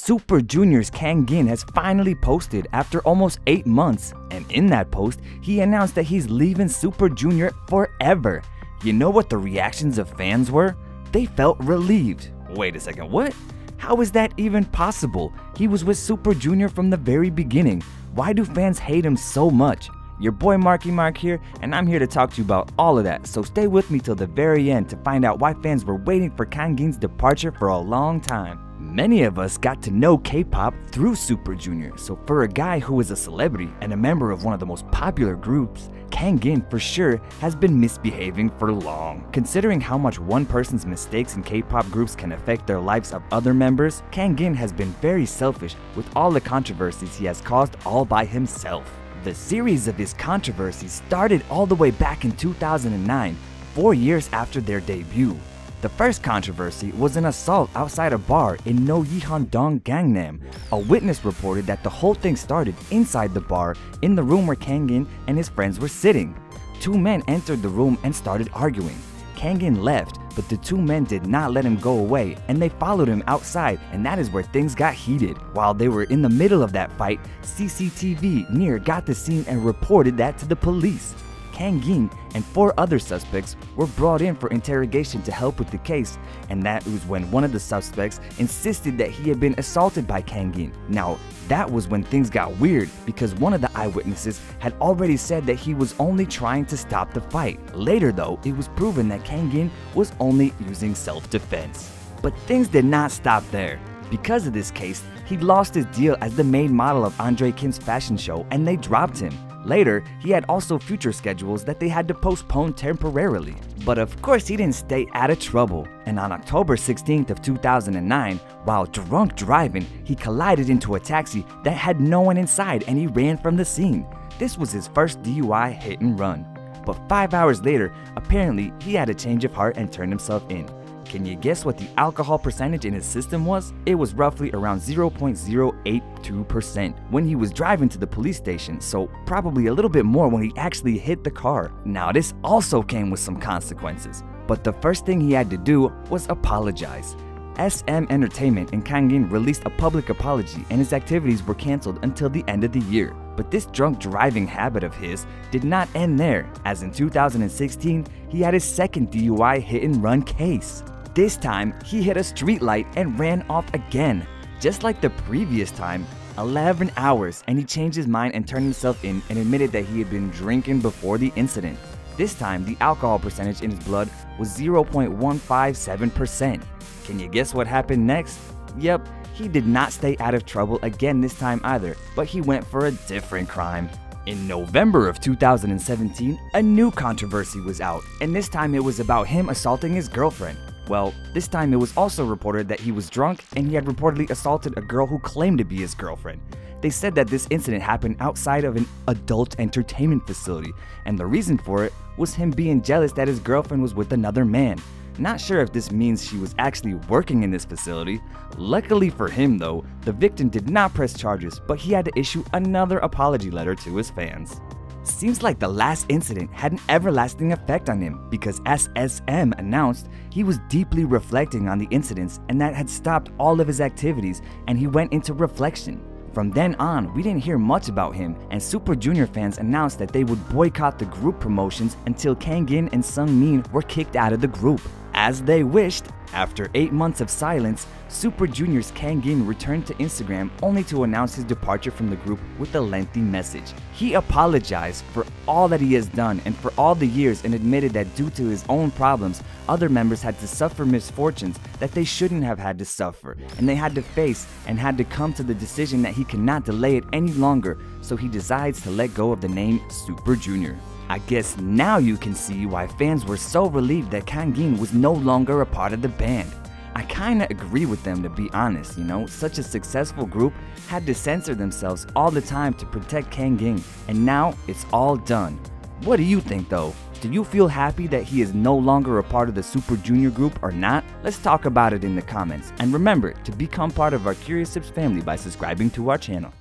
Super Junior's Kangin has finally posted after almost 8 months, and in that post, he announced that he's leaving Super Junior forever. You know what the reactions of fans were? They felt relieved. Wait a second, what? How is that even possible? He was with Super Junior from the very beginning. Why do fans hate him so much? Your boy Marky Mark here, and I'm here to talk to you about all of that, so stay with me till the very end to find out why fans were waiting for Kangin's departure for a long time. Many of us got to know K-pop through Super Junior, so for a guy who is a celebrity and a member of one of the most popular groups, Kangin for sure has been misbehaving for long. Considering how much one person's mistakes in K-pop groups can affect their lives of other members, Kangin has been very selfish with all the controversies he has caused all by himself. The series of his controversies started all the way back in 2009, 4 years after their debut. The first controversy was an assault outside a bar in Noyeondong, Gangnam. A witness reported that the whole thing started inside the bar in the room where Kangin and his friends were sitting. 2 men entered the room and started arguing. Kangin left, but the 2 men did not let him go away and they followed him outside, and that is where things got heated. While they were in the middle of that fight, CCTV near got the scene and reported that to the police. Kangin and 4 other suspects were brought in for interrogation to help with the case, and that was when one of the suspects insisted that he had been assaulted by Kangin. Now, that was when things got weird because one of the eyewitnesses had already said that he was only trying to stop the fight. Later though, it was proven that Kangin was only using self-defense. But things did not stop there. Because of this case, he lost his deal as the main model of Andre Kim's fashion show and they dropped him. Later, he had also future schedules that they had to postpone temporarily. But of course he didn't stay out of trouble, and on October 16th of 2009, while drunk driving, he collided into a taxi that had no one inside and he ran from the scene. This was his first DUI hit and run. But 5 hours later, apparently he had a change of heart and turned himself in. Can you guess what the alcohol percentage in his system was? It was roughly around 0.082% when he was driving to the police station, so probably a little bit more when he actually hit the car. Now this also came with some consequences, but the first thing he had to do was apologize. SM Entertainment and Kangin released a public apology and his activities were cancelled until the end of the year. But this drunk driving habit of his did not end there, as in 2016, he had his second DUI hit and run case. This time, he hit a street light and ran off again. Just like the previous time, 11 hours, and he changed his mind and turned himself in and admitted that he had been drinking before the incident. This time, the alcohol percentage in his blood was 0.157%. Can you guess what happened next? Yep, he did not stay out of trouble again this time either, but he went for a different crime. In November of 2017, a new controversy was out, and this time it was about him assaulting his girlfriend. Well, this time it was also reported that he was drunk and he had reportedly assaulted a girl who claimed to be his girlfriend. They said that this incident happened outside of an adult entertainment facility, and the reason for it was him being jealous that his girlfriend was with another man. Not sure if this means she was actually working in this facility. Luckily for him though, the victim did not press charges, but he had to issue another apology letter to his fans. Seems like the last incident had an everlasting effect on him because SSM announced he was deeply reflecting on the incidents and that had stopped all of his activities, and he went into reflection. From then on, we didn't hear much about him, and Super Junior fans announced that they would boycott the group promotions until Kangin and Sungmin were kicked out of the group. As they wished, after 8 months of silence, Super Junior's Kangin returned to Instagram only to announce his departure from the group with a lengthy message. He apologized for all that he has done and for all the years and admitted that due to his own problems, other members had to suffer misfortunes that they shouldn't have had to suffer, and they had to face and had to come to the decision that he cannot delay it any longer, so he decides to let go of the name Super Junior. I guess now you can see why fans were so relieved that Kangin was no longer a part of the band. I kinda agree with them, to be honest, you know, such a successful group had to censor themselves all the time to protect Kangin, and now it's all done. What do you think though? Do you feel happy that he is no longer a part of the Super Junior group or not? Let's talk about it in the comments, and remember to become part of our Curious Tips family by subscribing to our channel.